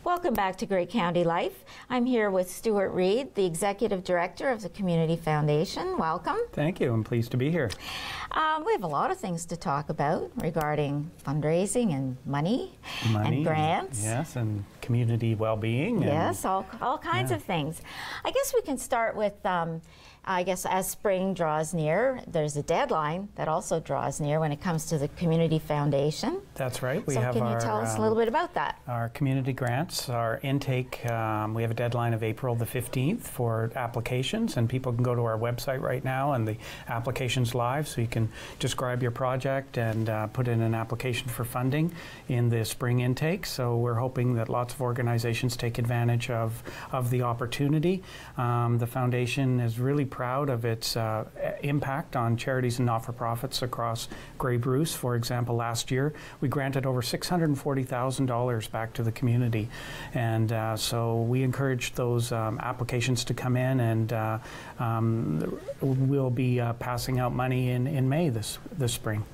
Welcome back to Great County Life. I'm here with Stuart Reid, the Executive Director of the Community Foundation. Welcome. Thank you. I'm pleased to be here. We have a lot of things to talk about regarding fundraising and money and grants. Yes, and community well-being. Yes, all kinds of things. I guess we can start with, I guess as spring draws near, there's a deadline that also draws near when it comes to the Community Foundation. That's right. So can you tell us a little bit about that? Our community grants, our intake, we have a deadline of April the 15th for applications, and people can go to our website right now and the application's live, so you can describe your project and put in an application for funding in the spring intake. So we're hoping that lots of organizations take advantage of the opportunity. The foundation is really proud of its impact on charities and not-for-profits across Grey Bruce. For example, last year we granted over $640,000 back to the community, and so we encourage those applications to come in, and we'll be passing out money in May this spring.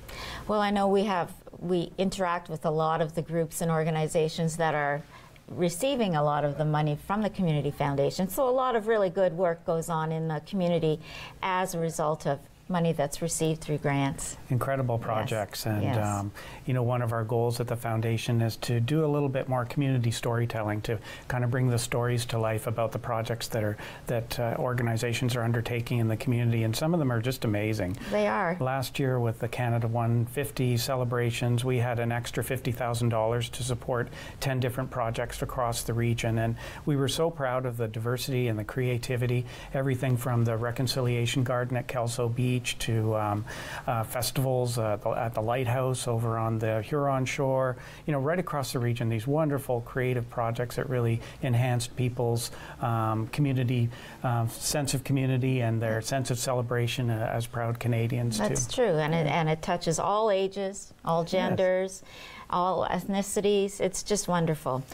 Well, I know we interact with a lot of the groups and organizations that are receiving a lot of the money from the Community Foundation. So a lot of really good work goes on in the community as a result of money that's received through grants. Incredible projects. Yes. And you know, one of our goals at the foundation is to do a little bit more community storytelling, to kind of bring the stories to life about the projects that organizations are undertaking in the community, and some of them are just amazing. They are. Last year with the Canada 150 celebrations, we had an extra $50,000 to support 10 different projects across the region, and we were so proud of the diversity and the creativity, everything from the Reconciliation Garden at Kelso Beach to festivals at the Lighthouse over on the Huron shore, you know, right across the region, these wonderful creative projects that really enhanced people's community, sense of community and their sense of celebration as proud Canadians. That's true, and it touches all ages, all genders, yes, all ethnicities. It's just wonderful.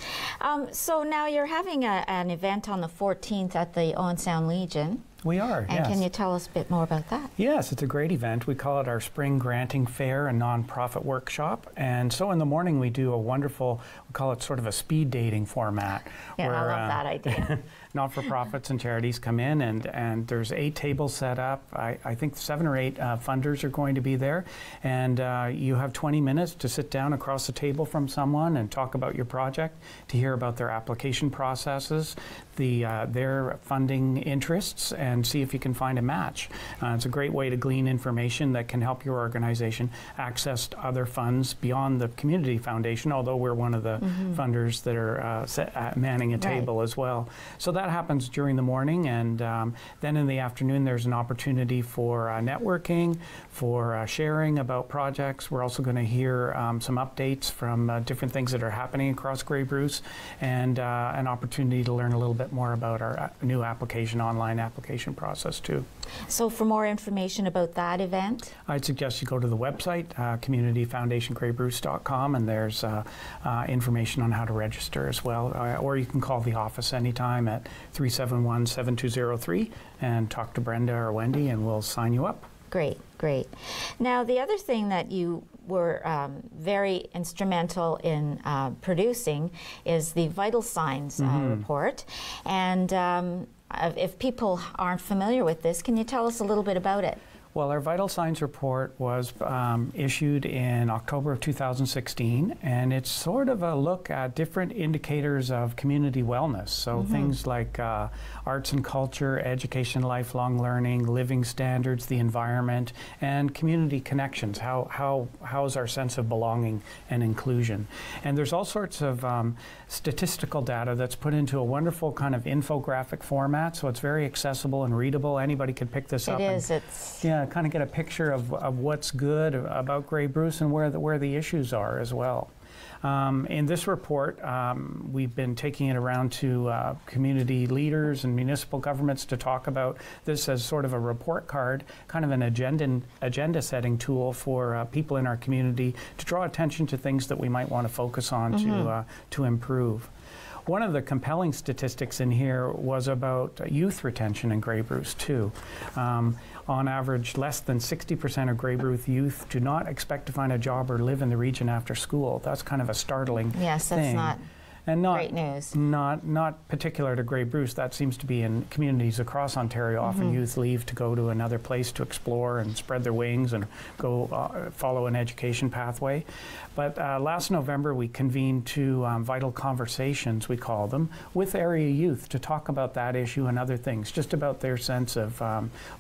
So now you're having an event on the 14th at the Owen Sound Legion. We are, and yes. Can you tell us a bit more about that? Yes, it's a great event. We call it our Spring Granting Fair and Nonprofit Workshop. And so in the morning we do a wonderful, we call it sort of a speed dating format. Yeah, where, I love that idea. Not-for-profits and charities come in, and there's 8 tables set up. I think 7 or 8 funders are going to be there. And you have 20 minutes to sit down across the table from someone and talk about your project, to hear about their application processes, their funding interests, and see if you can find a match. It's a great way to glean information that can help your organization access other funds beyond the Community Foundation, although we're one of the funders that are manning a table as well. So that happens during the morning, and then in the afternoon there's an opportunity for networking, for sharing about projects. We're also going to hear some updates from different things that are happening across Grey Bruce, and an opportunity to learn a little bit more about our new online application process too. So for more information about that event? I'd suggest you go to the website, communityfoundationgraybruce.com, and there's information on how to register as well. Or you can call the office anytime at 371-7203 and talk to Brenda or Wendy, and we'll sign you up. Great, great. Now, the other thing that you were very instrumental in producing is the Vital Signs report. And if people aren't familiar with this, can you tell us a little bit about it? Well, our Vital Signs report was issued in October of 2016, and it's sort of a look at different indicators of community wellness. So things like arts and culture, education, lifelong learning, living standards, the environment, and community connections. How's our sense of belonging and inclusion? And there's all sorts of statistical data that's put into a wonderful kind of infographic format, so it's very accessible and readable. Anybody could pick this up. It is. It's kind of get a picture of what's good about Grey Bruce and where the issues are as well. In this report, we've been taking it around to community leaders and municipal governments to talk about this as sort of a report card, kind of an agenda setting tool for people in our community to draw attention to things that we might want to focus on to improve. One of the compelling statistics in here was about youth retention in Grey Bruce too. On average, less than 60% of Grey Bruce youth do not expect to find a job or live in the region after school. That's kind of a startling thing. That's not And great news. Not particular to Grey Bruce. That seems to be in communities across Ontario. Often youth leave to go to another place to explore and spread their wings and go follow an education pathway. But last November we convened two vital conversations, we call them, with area youth to talk about that issue and other things, just about their sense of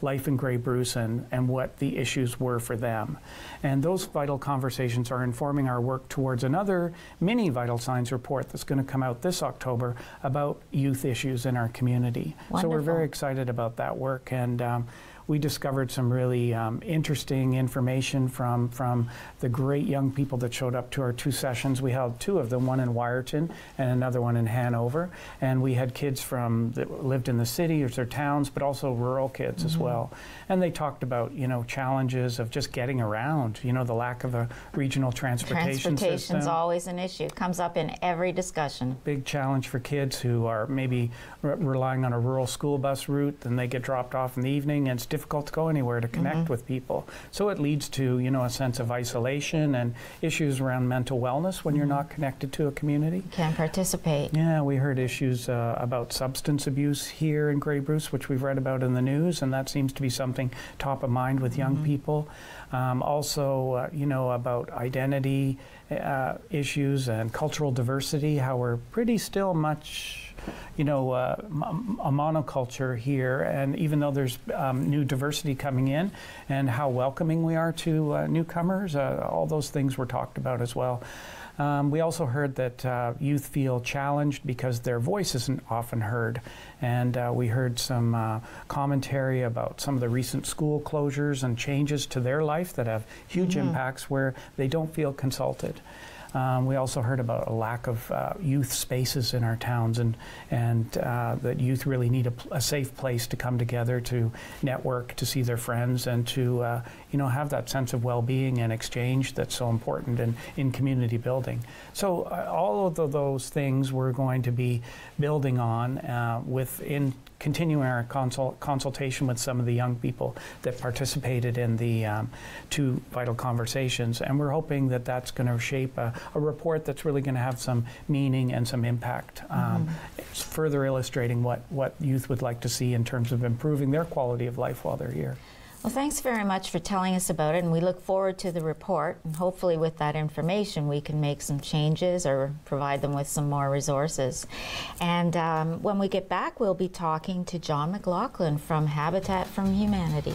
life in Grey Bruce and what the issues were for them. And those vital conversations are informing our work towards another mini Vital Signs report that's going to come out this October about youth issues in our community. Wonderful. So we're very excited about that work, and we discovered some really interesting information from the great young people that showed up to our two sessions. We held two of them, one in Wyerton and another one in Hanover. And we had kids that lived in the city or their towns, but also rural kids as well. And they talked about, challenges of just getting around, the lack of a regional transportation system. Transportation's always an issue. It comes up in every discussion. Big challenge for kids who are maybe relying on a rural school bus route, and they get dropped off in the evening, and it's difficult to go anywhere to connect with people. So it leads to, a sense of isolation and issues around mental wellness when you're not connected to a community. Can't participate. Yeah, we heard issues about substance abuse here in Grey Bruce, which we've read about in the news, and that seems to be something top of mind with young people. Also, about identity issues and cultural diversity, how we're pretty still much a monoculture here, and even though there's new diversity coming in, and how welcoming we are to newcomers, all those things were talked about as well. We also heard that youth feel challenged because their voice isn't often heard, and we heard some commentary about some of the recent school closures and changes to their life that have huge impacts where they don't feel consulted. We also heard about a lack of youth spaces in our towns, and that youth really need a safe place to come together, to network, to see their friends, and to have that sense of well-being and exchange that's so important in community building. So all of those things we're going to be building on in continuing our consultation with some of the young people that participated in the two vital conversations. And we're hoping that that's going to shape a report that's really going to have some meaning and some impact, further illustrating what youth would like to see in terms of improving their quality of life while they're here. Well, thanks very much for telling us about it, and we look forward to the report, and hopefully with that information we can make some changes or provide them with some more resources. And when we get back, we'll be talking to John McLaughlin from Habitat for Humanity.